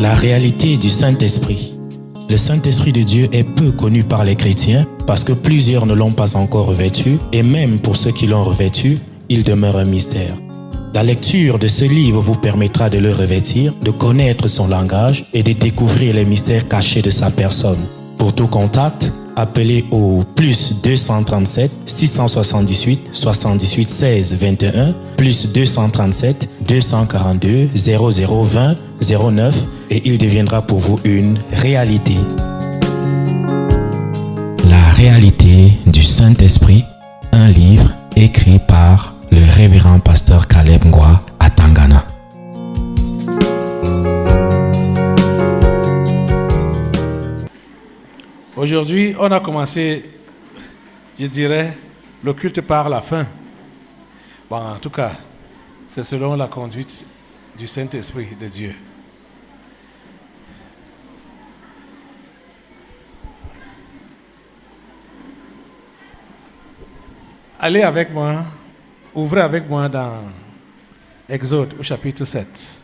La réalité du Saint-Esprit. Le Saint-Esprit de Dieu est peu connu par les chrétiens parce que plusieurs ne l'ont pas encore revêtu et même pour ceux qui l'ont revêtu, il demeure un mystère. La lecture de ce livre vous permettra de le revêtir, de connaître son langage et de découvrir les mystères cachés de sa personne. Pour tout contact, appelez au plus 237 678 78 16 21 plus 237 242 0020 09 et il deviendra pour vous une réalité. La réalité du Saint-Esprit, un livre écrit par le révérend pasteur Caleb Ngwa à Tangana. Aujourd'hui, on a commencé, je dirais, le culte par la fin. Bon, en tout cas, c'est selon la conduite du Saint-Esprit de Dieu. Allez avec moi, ouvrez avec moi dans Exode au chapitre 7.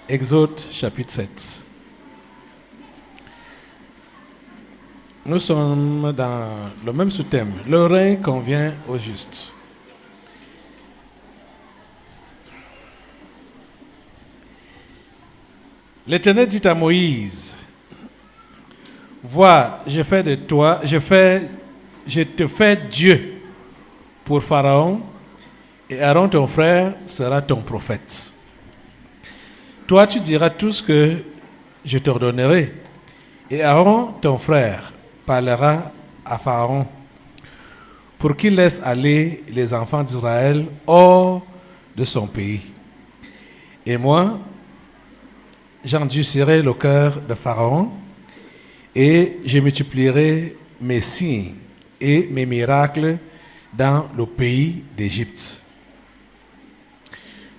Exode chapitre 7. Nous sommes dans le même sous-thème. Le règne convient aux justes. L'Éternel dit à Moïse, vois, je te fais Dieu pour Pharaon, et Aaron ton frère sera ton prophète. Toi, tu diras tout ce que je t'ordonnerai, et Aaron ton frère parlera à Pharaon pour qu'il laisse aller les enfants d'Israël hors de son pays. Et moi, j'endurcirai le cœur de Pharaon et je multiplierai mes signes et mes miracles dans le pays d'Égypte.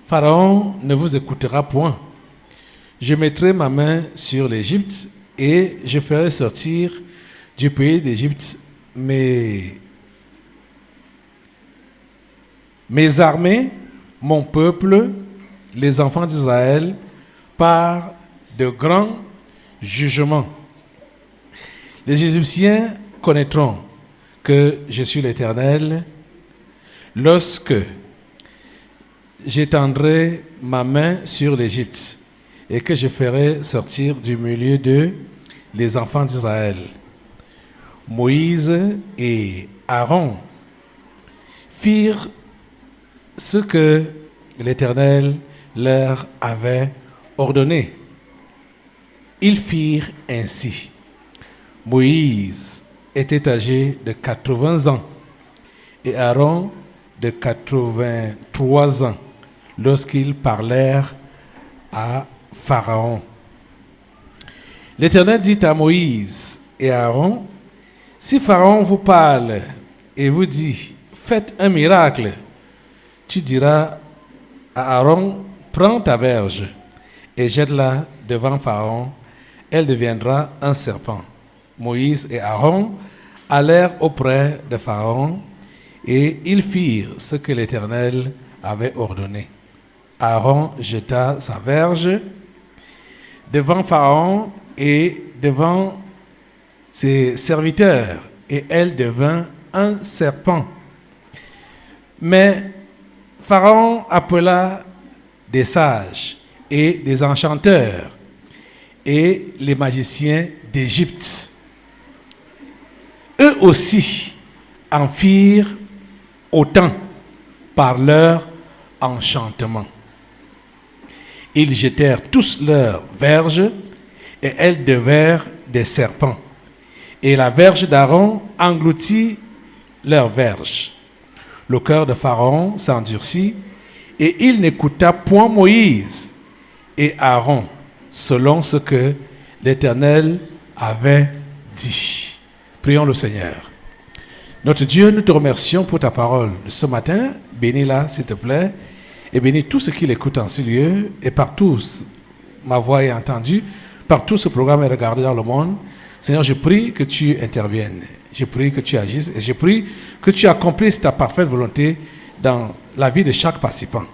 Pharaon ne vous écoutera point. Je mettrai ma main sur l'Égypte et je ferai sortir du pays d'Égypte mes armées, mon peuple, les enfants d'Israël, par de grands jugements. Les Égyptiens connaîtront que je suis l'Éternel lorsque j'étendrai ma main sur l'Égypte et que je ferai sortir du milieu d'eux les enfants d'Israël. Moïse et Aaron firent ce que l'Éternel leur avait ordonné. Ils firent ainsi. Moïse était âgé de 80 ans et Aaron de 83 ans lorsqu'ils parlèrent à Pharaon. L'Éternel dit à Moïse et à Aaron, si Pharaon vous parle et vous dit, faites un miracle, tu diras à Aaron, prends ta verge et jette-la devant Pharaon, elle deviendra un serpent. Moïse et Aaron allèrent auprès de Pharaon et ils firent ce que l'Éternel avait ordonné. Aaron jeta sa verge devant Pharaon et devant ses serviteurs et elle devint un serpent. Mais Pharaon appela des sages et des enchanteurs et les magiciens d'Égypte. Eux aussi en firent autant par leur enchantement. Ils jetèrent tous leurs verges et elles devinrent des serpents. Et la verge d'Aaron engloutit leurs verges. Le cœur de Pharaon s'endurcit et il n'écouta point Moïse et Aaron, selon ce que l'Éternel avait dit. Prions le Seigneur. Notre Dieu, nous te remercions pour ta parole ce matin. Bénis-la, s'il te plaît, et bénis tous ceux qui l'écoutent en ce lieu, et partout ma voix est entendue, partout ce programme est regardé dans le monde. Seigneur, je prie que tu interviennes. Je prie que tu agisses et je prie que tu accomplisses ta parfaite volonté dans la vie de chaque participant.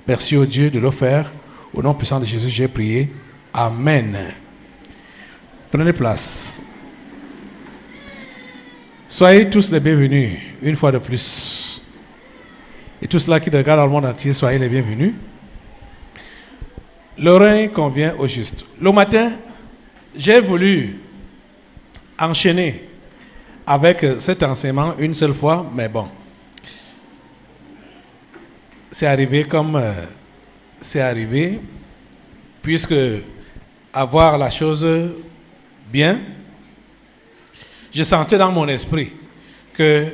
Merci au Dieu de le faire. Au nom puissant de Jésus, j'ai prié. Amen. Prenez place. Soyez tous les bienvenus, une fois de plus. Et tous ceux qui regardent dans le monde entier, soyez les bienvenus. Le rein convient au juste. Le matin, j'ai voulu enchaîner avec cet enseignement une seule fois, mais bon, c'est arrivé comme c'est arrivé, puisque avoir la chose bien, je sentais dans mon esprit que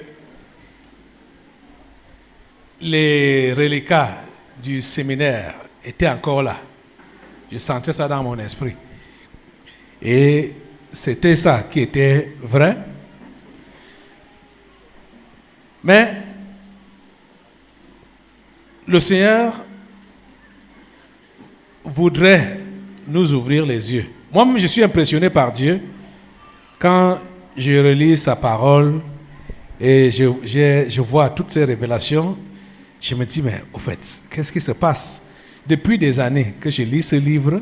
les reliquats du séminaire étaient encore là. Je sentais ça dans mon esprit. Et c'était ça qui était vrai. Mais le Seigneur voudrait nous ouvrir les yeux. Moi-même, je suis impressionné par Dieu quand je relis sa parole et je vois toutes ces révélations. Je me dis, mais au fait, qu'est-ce qui se passe? Depuis des années que je lis ce livre,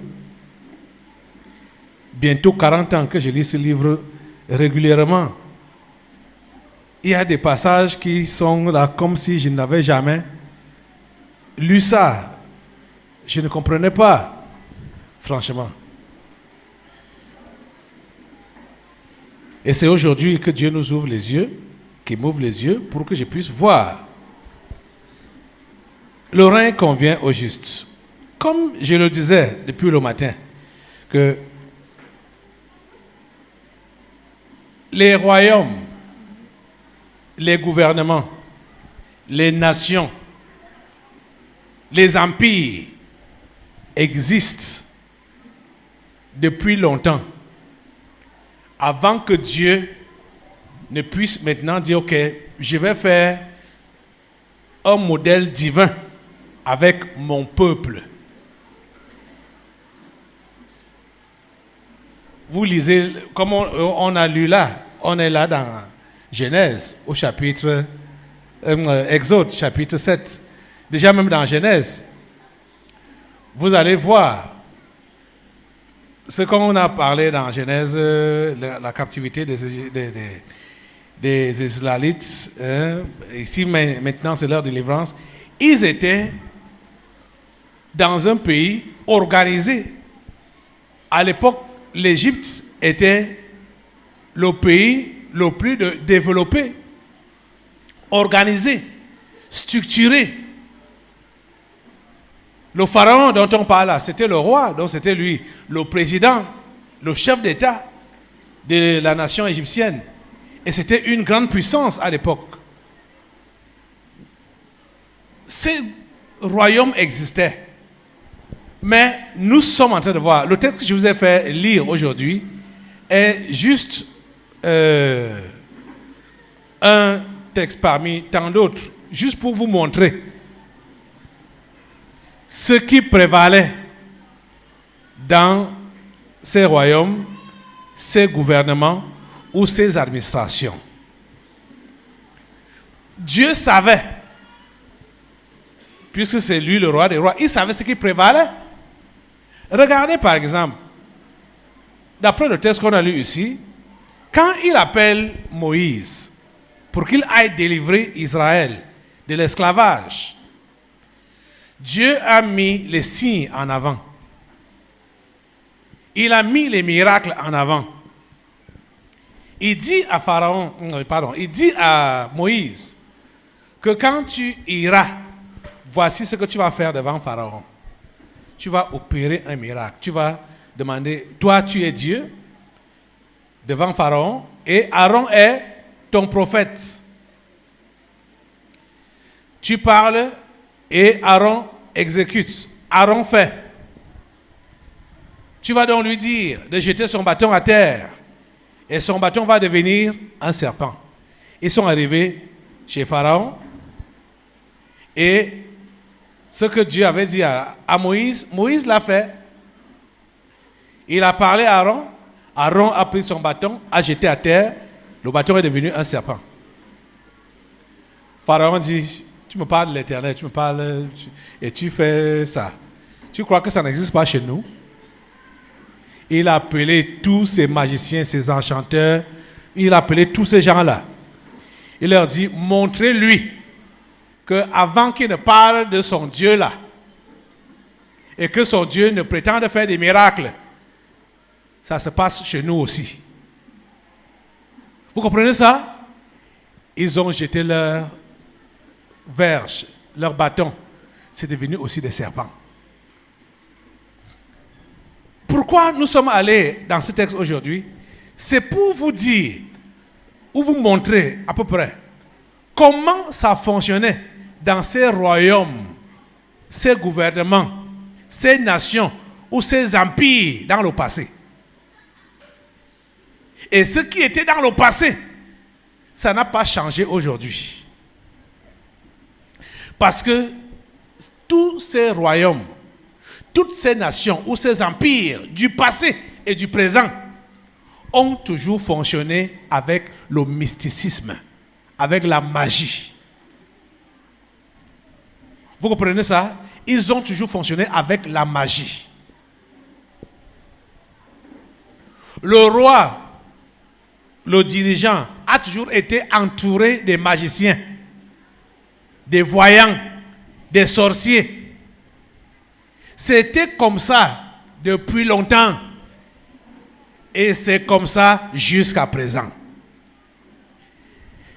bientôt 40 ans que je lis ce livre régulièrement, il y a des passages qui sont là comme si je n'avais jamais lu ça. Je ne comprenais pas, franchement. Et c'est aujourd'hui que Dieu nous ouvre les yeux, qu'il m'ouvre les yeux pour que je puisse voir. Le rein convient au juste. Comme je le disais depuis le matin, que les royaumes, les gouvernements, les nations, les empires existent depuis longtemps, avant que Dieu ne puisse maintenant dire, ok, je vais faire un modèle divin avec mon peuple. Vous lisez, comme on a lu là, on est là dans Genèse, au chapitre, Exode, chapitre 7. Déjà même dans Genèse, vous allez voir ce qu'on a parlé dans Genèse, la captivité des Israélites. Ici, maintenant, c'est leur délivrance. Ils étaient dans un pays organisé. À l'époque, l'Égypte était le pays le plus développé, organisé, structuré. Le pharaon dont on parle là, c'était le roi, donc c'était lui, le président, le chef d'État de la nation égyptienne. Et c'était une grande puissance à l'époque. Ces royaumes existaient. Mais nous sommes en train de voir, le texte que je vous ai fait lire aujourd'hui est juste un texte parmi tant d'autres, juste pour vous montrer ce qui prévalait dans ces royaumes, ces gouvernements ou ces administrations. Dieu savait, puisque c'est lui le roi des rois, il savait ce qui prévalait. Regardez par exemple, d'après le texte qu'on a lu ici, quand il appelle Moïse pour qu'il aille délivrer Israël de l'esclavage, Dieu a mis les signes en avant. Il a mis les miracles en avant. Il dit il dit à Moïse que quand tu iras, voici ce que tu vas faire devant Pharaon. Tu vas opérer un miracle. Tu vas demander, toi tu es Dieu devant Pharaon et Aaron est ton prophète. Tu parles et Aaron exécute. Aaron fait. Tu vas donc lui dire de jeter son bâton à terre et son bâton va devenir un serpent. Ils sont arrivés chez Pharaon et ce que Dieu avait dit à Moïse, Moïse l'a fait. Il a parlé à Aaron. Aaron a pris son bâton, a jeté à terre, le bâton est devenu un serpent. Pharaon dit, tu me parles de l'Éternel, tu me parles et tu fais ça. Tu crois que ça n'existe pas chez nous? Il a appelé tous ces magiciens, ces enchanteurs, il a appelé tous ces gens-là. Il leur dit, montrez-lui qu'avant qu'il ne parle de son Dieu là, et que son Dieu ne prétende faire des miracles, ça se passe chez nous aussi. Vous comprenez ça? Ils ont jeté leur verge, leur bâton. C'est devenu aussi des serpents. Pourquoi nous sommes allés dans ce texte aujourd'hui? C'est pour vous dire, ou vous montrer à peu près, comment ça fonctionnait dans ces royaumes, ces gouvernements, ces nations ou ces empires dans le passé. Et ce qui était dans le passé, ça n'a pas changé aujourd'hui. Parce que tous ces royaumes, toutes ces nations ou ces empires du passé et du présent ont toujours fonctionné avec le mysticisme, avec la magie. Vous comprenez ça? Ils ont toujours fonctionné avec la magie. Le roi, le dirigeant, a toujours été entouré des magiciens, des voyants, des sorciers. C'était comme ça depuis longtemps. Et c'est comme ça jusqu'à présent.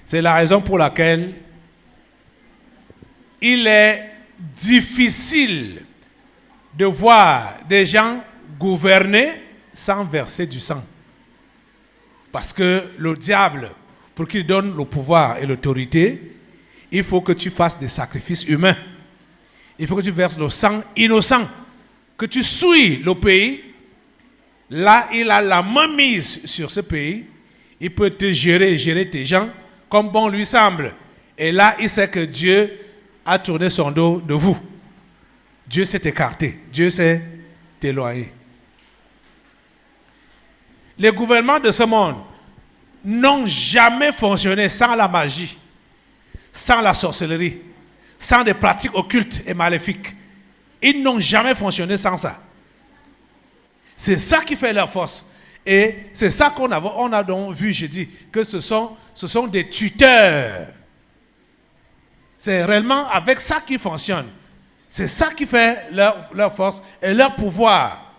C'est la raison pour laquelle il est difficile de voir des gens gouverner sans verser du sang. Parce que le diable, pour qu'il donne le pouvoir et l'autorité, il faut que tu fasses des sacrifices humains. Il faut que tu verses le sang innocent, que tu souilles le pays. Là, il a la main mise sur ce pays. Il peut te gérer tes gens comme bon lui semble. Et là, il sait que Dieu a tourné son dos de vous. Dieu s'est écarté. Dieu s'est éloigné. Les gouvernements de ce monde n'ont jamais fonctionné sans la magie, sans la sorcellerie, sans des pratiques occultes et maléfiques. Ils n'ont jamais fonctionné sans ça. C'est ça qui fait leur force. Et c'est ça on a donc vu, j'ai dit, que ce sont des tuteurs. C'est réellement avec ça qu'ils fonctionnent. C'est ça qui fait leur force et leur pouvoir.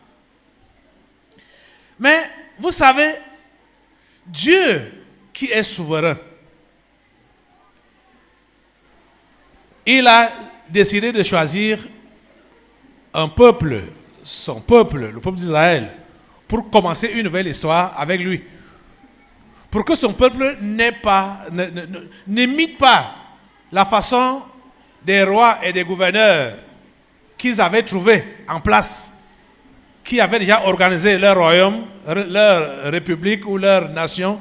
Mais vous savez, Dieu qui est souverain, il a décidé de choisir un peuple, son peuple, le peuple d'Israël, pour commencer une nouvelle histoire avec lui. Pour que son peuple n'imite pas la façon des rois et des gouverneurs qu'ils avaient trouvés en place, qui avaient déjà organisé leur royaume, leur république ou leur nation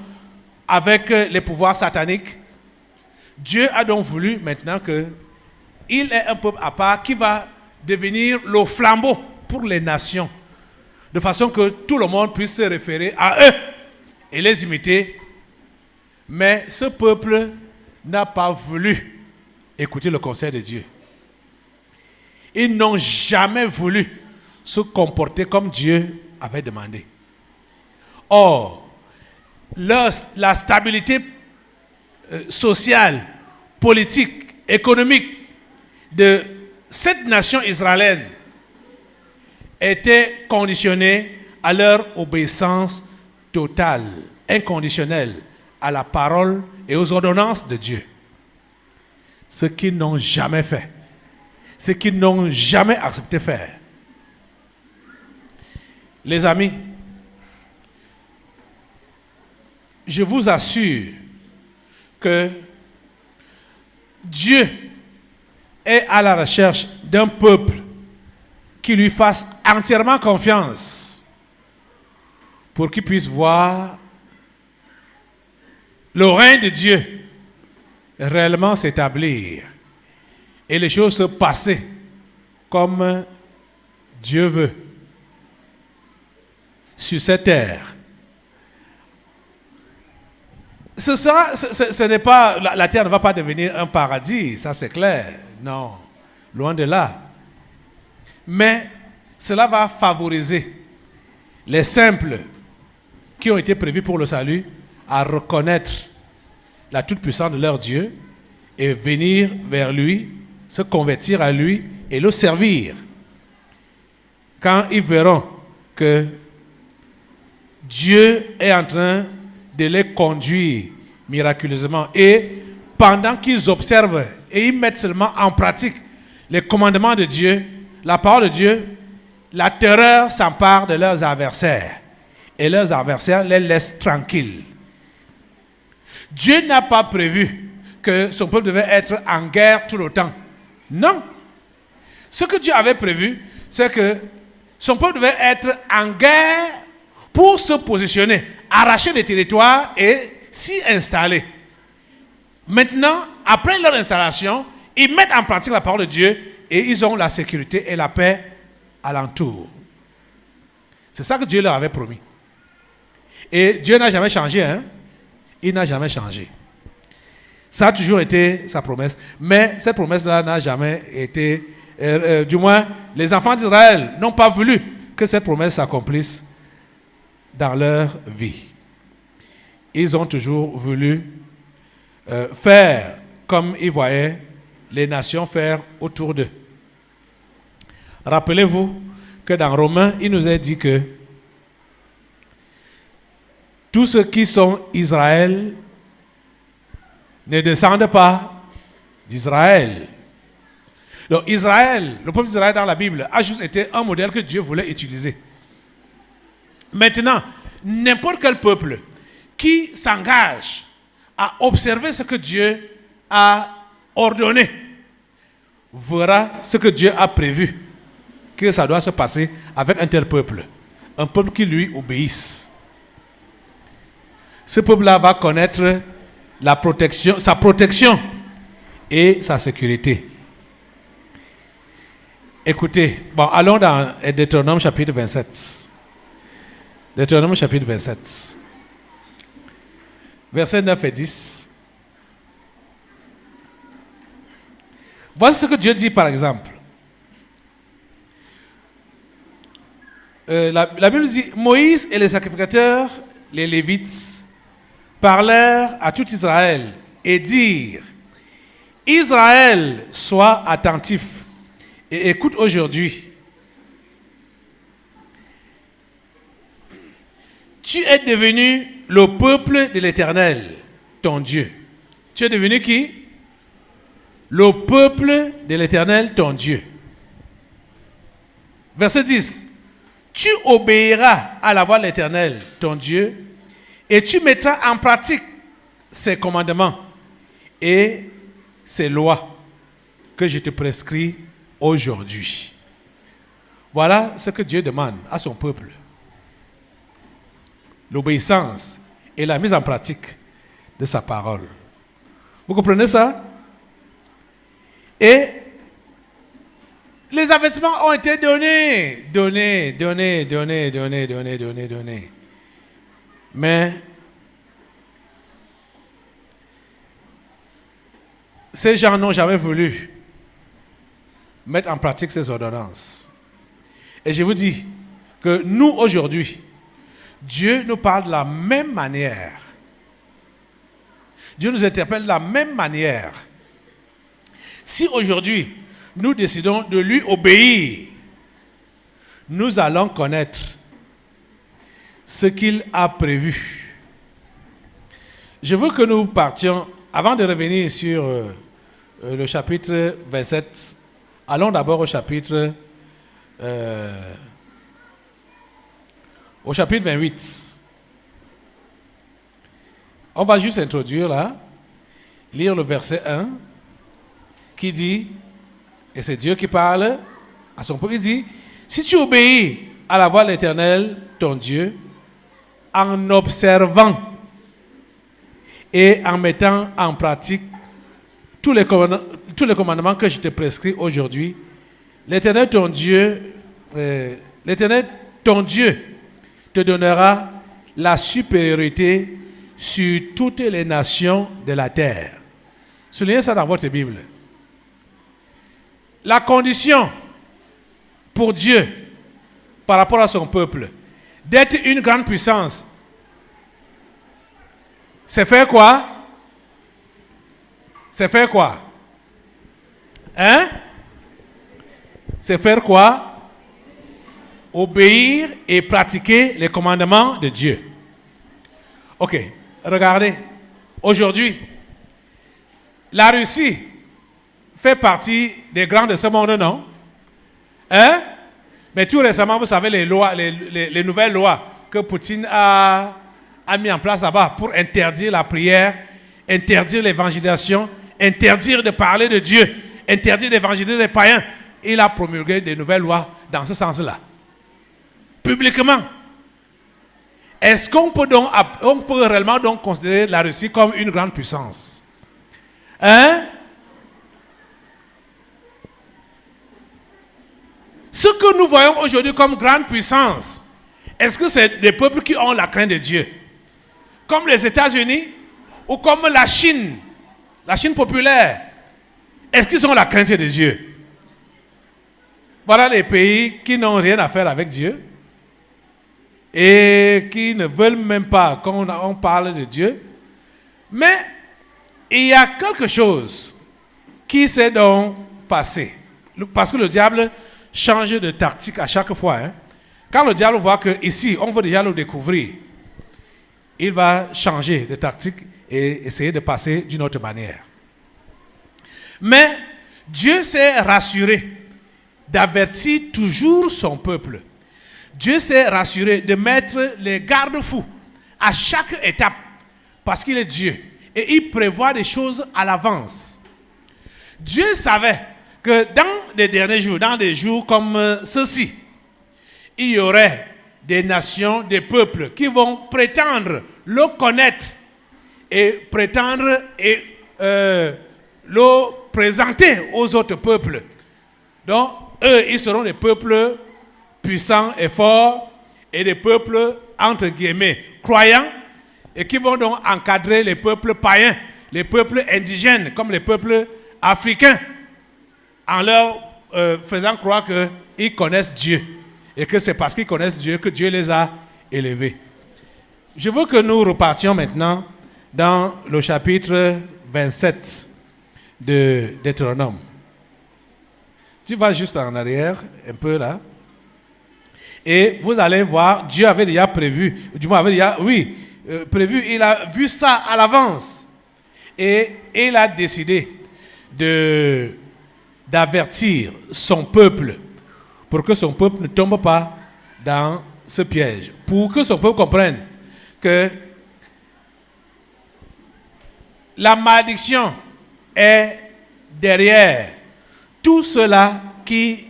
avec les pouvoirs sataniques. Dieu a donc voulu maintenant qu'il ait un peuple à part qui va devenir le flambeau pour les nations, de façon que tout le monde puisse se référer à eux et les imiter. Mais ce peuple n'a pas voulu écouter le conseil de Dieu. Ils n'ont jamais voulu se comporter comme Dieu avait demandé. Or, la stabilité sociale, politique, économique de cette nation israélienne était conditionnée à leur obéissance totale, inconditionnelle à la parole et aux ordonnances de Dieu. Ce qu'ils n'ont jamais fait, ce qu'ils n'ont jamais accepté faire. Les amis, je vous assure que Dieu est à la recherche d'un peuple qui lui fasse entièrement confiance pour qu'il puisse voir le règne de Dieu réellement s'établir et les choses se passer comme Dieu veut sur cette terre ce n'est pas, la terre ne va pas devenir un paradis, ça c'est clair. Non, loin de là. Mais cela va favoriser les simples qui ont été prévus pour le salut à reconnaître la toute-puissance de leur Dieu et venir vers lui, se convertir à lui et le servir. Quand ils verront que Dieu est en train de les conduire miraculeusement et pendant qu'ils observent et ils mettent seulement en pratique les commandements de Dieu, la parole de Dieu, la terreur s'empare de leurs adversaires et leurs adversaires les laissent tranquilles. Dieu n'a pas prévu que son peuple devait être en guerre tout le temps. Non. Ce que Dieu avait prévu, c'est que son peuple devait être en guerre pour se positionner, arracher des territoires et s'y installer. Maintenant, après leur installation, ils mettent en pratique la parole de Dieu et ils ont la sécurité et la paix alentour. C'est ça que Dieu leur avait promis. Et Dieu n'a jamais changé, hein? Il n'a jamais changé. Ça a toujours été sa promesse. Mais cette promesse-là n'a jamais été... du moins, les enfants d'Israël n'ont pas voulu que cette promesse s'accomplisse dans leur vie. Ils ont toujours voulu faire comme ils voyaient les nations faire autour d'eux. Rappelez-vous que dans Romains, il nous est dit que tous ceux qui sont Israël ne descendent pas d'Israël. Donc Israël, le peuple d'Israël dans la Bible, a juste été un modèle que Dieu voulait utiliser. Maintenant, n'importe quel peuple qui s'engage à observer ce que Dieu a ordonné verra ce que Dieu a prévu que ça doit se passer avec un tel peuple. Un peuple qui lui obéisse. Ce peuple-là va connaître la protection, sa protection et sa sécurité. Écoutez, bon, allons dans Deutéronome chapitre 27. Deutéronome chapitre 27. Versets 9 et 10. Voici ce que Dieu dit par exemple. La Bible dit, Moïse et les sacrificateurs, les Lévites, parlèrent à tout Israël et dirent, Israël, sois attentif et écoute aujourd'hui. Tu es devenu le peuple de l'Éternel, ton Dieu. Tu es devenu qui? Le peuple de l'Éternel, ton Dieu. Verset 10. Tu obéiras à la voix de l'Éternel, ton Dieu, et tu mettras en pratique ses commandements et ses lois que je te prescris aujourd'hui. Voilà ce que Dieu demande à son peuple. L'obéissance et la mise en pratique de sa parole. Vous comprenez ça? Et les investissements ont été donnés. Mais ces gens n'ont jamais voulu mettre en pratique ces ordonnances. Et je vous dis que nous, aujourd'hui, Dieu nous parle de la même manière. Dieu nous interpelle de la même manière. Si aujourd'hui, nous décidons de lui obéir, nous allons connaître ce qu'il a prévu. Je veux que nous partions, avant de revenir sur le chapitre 27, allons d'abord au chapitre 28. On va juste introduire là, lire le verset 1, qui dit, et c'est Dieu qui parle à son peuple, il dit, si tu obéis à la voix de l'Éternel, ton Dieu, en observant et en mettant en pratique tous les commandements que je te prescris aujourd'hui, l'Éternel, ton Dieu, te donnera la supériorité sur toutes les nations de la terre. Soulignez ça dans votre Bible. La condition pour Dieu par rapport à son peuple d'être une grande puissance, c'est faire quoi? C'est faire quoi? Hein? C'est faire quoi? Obéir et pratiquer les commandements de Dieu. Ok, regardez. Aujourd'hui, la Russie fait partie des grands de ce monde, non? Hein? Mais tout récemment, vous savez les lois, les nouvelles lois que Poutine a mis en place là-bas pour interdire la prière, interdire l'évangélisation, interdire de parler de Dieu, interdire d'évangéliser les païens. Il a promulgué des nouvelles lois dans ce sens-là. Publiquement. Est-ce qu'on peut réellement donc considérer la Russie comme une grande puissance? Hein? Ce que nous voyons aujourd'hui comme grande puissance, est-ce que c'est des peuples qui ont la crainte de Dieu? Comme les États-Unis ou comme la Chine populaire? Est-ce qu'ils ont la crainte de Dieu? Voilà les pays qui n'ont rien à faire avec Dieu et qui ne veulent même pas qu'on parle de Dieu. Mais il y a quelque chose qui s'est donc passé. Parce que le diable change de tactique à chaque fois. Hein. Quand le diable voit qu'ici, on veut déjà le découvrir, il va changer de tactique et essayer de passer d'une autre manière. Mais Dieu s'est rassuré d'avertir toujours son peuple. Dieu s'est rassuré de mettre les garde-fous à chaque étape parce qu'il est Dieu et il prévoit des choses à l'avance. Dieu savait que dans les derniers jours, dans des jours comme ceux-ci, il y aurait des nations, des peuples qui vont prétendre le connaître et prétendre et le présenter aux autres peuples. Donc, eux, ils seront des peuples puissants et forts et des peuples, entre guillemets, croyants et qui vont donc encadrer les peuples païens, les peuples indigènes, comme les peuples africains, en leur faisant croire qu'ils connaissent Dieu et que c'est parce qu'ils connaissent Dieu que Dieu les a élevés. Je veux que nous repartions maintenant dans le chapitre 27 de Deutéronome. Tu vas juste en arrière, un peu là. Et vous allez voir, Dieu avait déjà prévu, du moins avait déjà, prévu, il a vu ça à l'avance. Et il a décidé d'avertir son peuple pour que son peuple ne tombe pas dans ce piège. Pour que son peuple comprenne que la malédiction est derrière tous ceux-là qui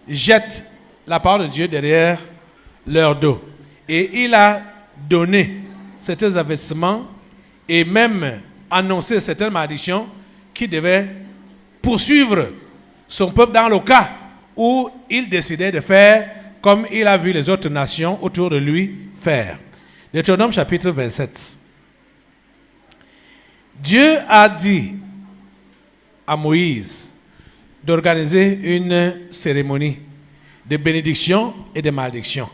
jettent la parole de Dieu derrière leur dos. Et il a donné certains avertissements et même annoncé certaines malédictions qui devaient poursuivre son peuple dans le cas où il décidait de faire comme il a vu les autres nations autour de lui faire. Deutéronome chapitre 27. Dieu a dit à Moïse d'organiser une cérémonie de bénédiction et de malédiction.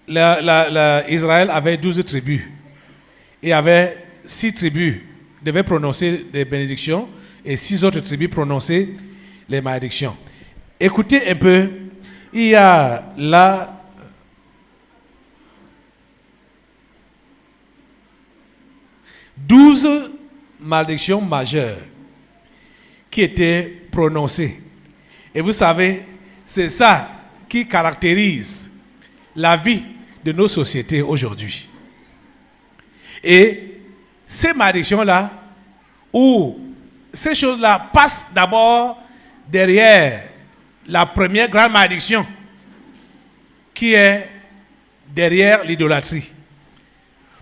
Israël avait 12 tribus. Il y avait 6 tribus devaient prononcer des bénédictions et 6 autres tribus prononcer les malédictions. Écoutez un peu, il y a là 12 malédictions majeures qui étaient prononcées. Et vous savez, c'est ça qui caractérise la vie de nos sociétés aujourd'hui. Et ces malédictions-là, ou ces choses-là passent d'abord derrière la première grande malédiction, qui est derrière l'idolâtrie.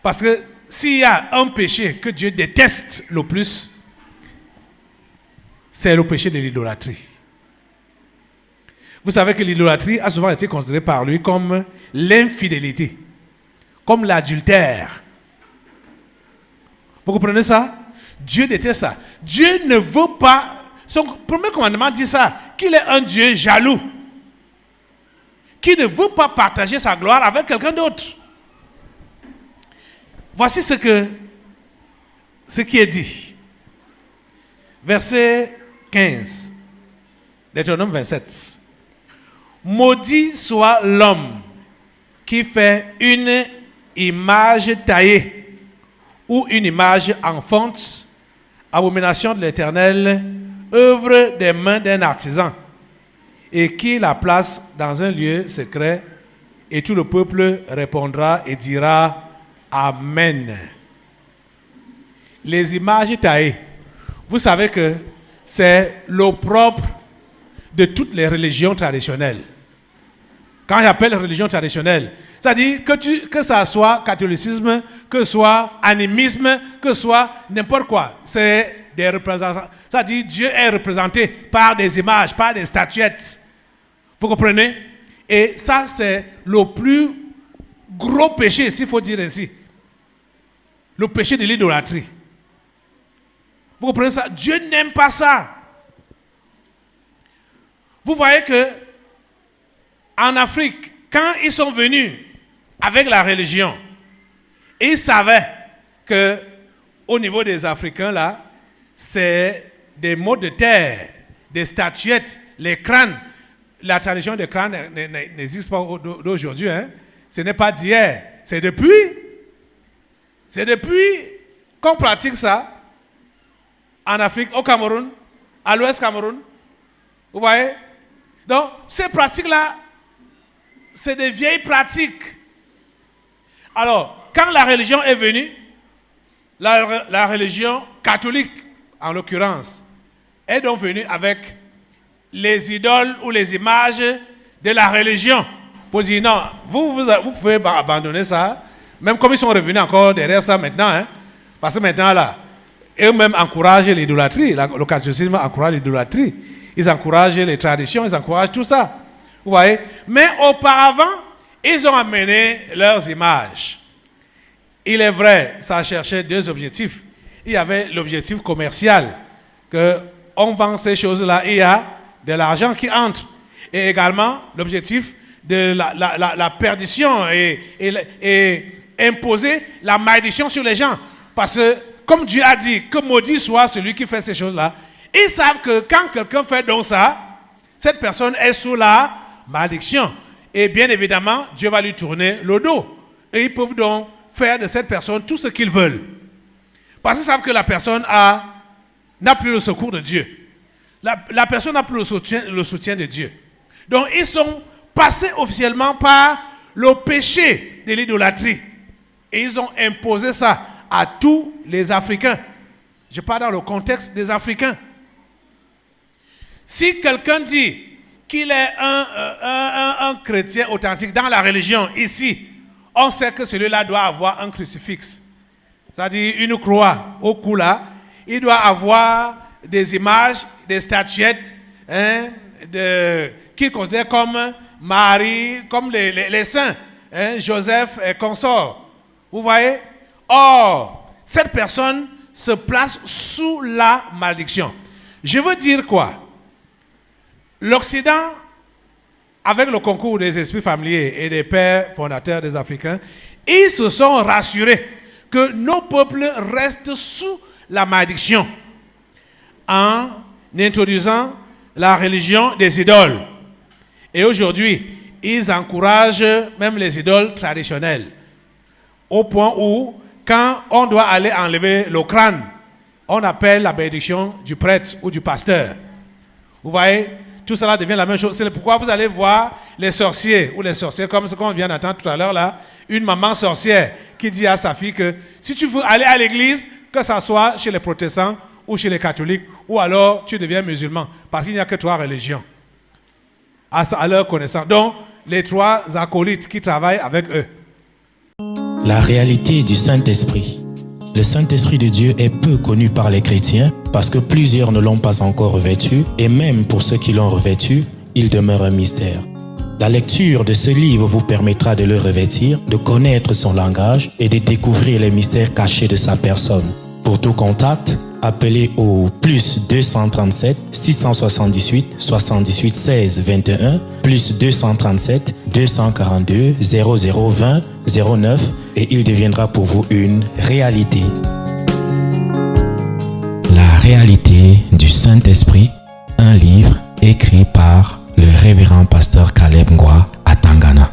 Parce que s'il y a un péché que Dieu déteste le plus, c'est le péché de l'idolâtrie. Vous savez que l'idolâtrie a souvent été considérée par lui comme l'infidélité, comme l'adultère. Vous comprenez ça? Dieu déteste ça. Dieu ne veut pas, son premier commandement dit ça, qu'il est un Dieu jaloux, qui ne veut pas partager sa gloire avec quelqu'un d'autre. Voici ce qui est dit. Verset 15, Deutéronome 27. Maudit soit l'homme qui fait une image taillée ou une image en fonte, abomination de l'Éternel, œuvre des mains d'un artisan, et qui la place dans un lieu secret, et tout le peuple répondra et dira Amen. Les images taillées, vous savez que c'est l'opprobre de toutes les religions traditionnelles. Quand j'appelle religion traditionnelle, c'est-à-dire que ça soit catholicisme, que ce soit animisme, que ce soit n'importe quoi, c'est des représentants. C'est-à-dire Dieu est représenté par des images, par des statuettes. Vous comprenez? Et ça, c'est le plus gros péché, s'il faut dire ainsi. Le péché de l'idolâtrie. Vous comprenez ça? Dieu n'aime pas ça. Vous voyez que en Afrique, quand ils sont venus avec la religion, ils savaient que au niveau des Africains là, c'est des mots de terre, des statuettes, les crânes. La tradition des crânes n'existe pas d'aujourd'hui. Hein? Ce n'est pas d'hier. C'est depuis qu'on pratique ça en Afrique, au Cameroun, à l'ouest Cameroun. Vous voyez? Donc, ces pratiques-là, c'est des vieilles pratiques. Alors, quand la religion est venue, la religion catholique, en l'occurrence, est donc venue avec les idoles ou les images de la religion. Pour dire non, vous pouvez abandonner ça, même comme ils sont revenus encore derrière ça maintenant, hein, parce que maintenant là, eux-mêmes encouragent l'idolâtrie, le catholicisme encourage l'idolâtrie, ils encouragent les traditions, ils encouragent tout ça. Vous voyez? Mais auparavant, ils ont amené leurs images. Il est vrai, ça cherchait deux objectifs. Il y avait l'objectif commercial, qu'on vend ces choses-là, il y a de l'argent qui entre. Et également l'objectif de la perdition et imposer la malédiction sur les gens. Parce que, comme Dieu a dit, que maudit soit celui qui fait ces choses-là, ils savent que quand quelqu'un fait donc ça, cette personne est sous la malédiction. Et bien évidemment, Dieu va lui tourner le dos. Et ils peuvent donc faire de cette personne tout ce qu'ils veulent. Parce qu'ils savent que la personne n'a plus le secours de Dieu. La personne n'a plus le soutien de Dieu. Donc ils sont passés officiellement par le péché de l'idolâtrie. Et ils ont imposé ça à tous les Africains. Je parle dans le contexte des Africains. Si quelqu'un dit qu'il est un chrétien authentique dans la religion, ici, on sait que celui-là doit avoir un crucifix. C'est-à-dire une croix au cou là. Il doit avoir des images, des statuettes qu'il considère comme Marie, comme les saints, Joseph et consorts. Vous voyez? Or, cette personne se place sous la malédiction. Je veux dire quoi? L'Occident, avec le concours des esprits familiers et des pères fondateurs des Africains, ils se sont rassurés que nos peuples restent sous la malédiction en introduisant la religion des idoles. Et aujourd'hui, ils encouragent même les idoles traditionnelles. Au point où, quand on doit aller enlever le crâne, on appelle la bénédiction du prêtre ou du pasteur. Vous voyez? Tout cela devient la même chose. C'est pourquoi vous allez voir les sorciers ou les sorcières, comme ce qu'on vient d'entendre tout à l'heure là, une maman sorcière qui dit à sa fille que si tu veux aller à l'église, que ça soit chez les protestants ou chez les catholiques, ou alors tu deviens musulman, parce qu'il n'y a que trois religions à leur connaissance. Donc, les trois acolytes qui travaillent avec eux. La réalité du Saint-Esprit. Le Saint-Esprit de Dieu est peu connu par les chrétiens parce que plusieurs ne l'ont pas encore revêtu et même pour ceux qui l'ont revêtu, il demeure un mystère. La lecture de ce livre vous permettra de le revêtir, de connaître son langage et de découvrir les mystères cachés de sa personne. Pour tout contact, appelez au plus 237 678 78 16 21 plus 237 242 0020 09 et il deviendra pour vous une réalité. La réalité du Saint-Esprit, un livre écrit par le révérend pasteur Caleb Ngwa à Tangana.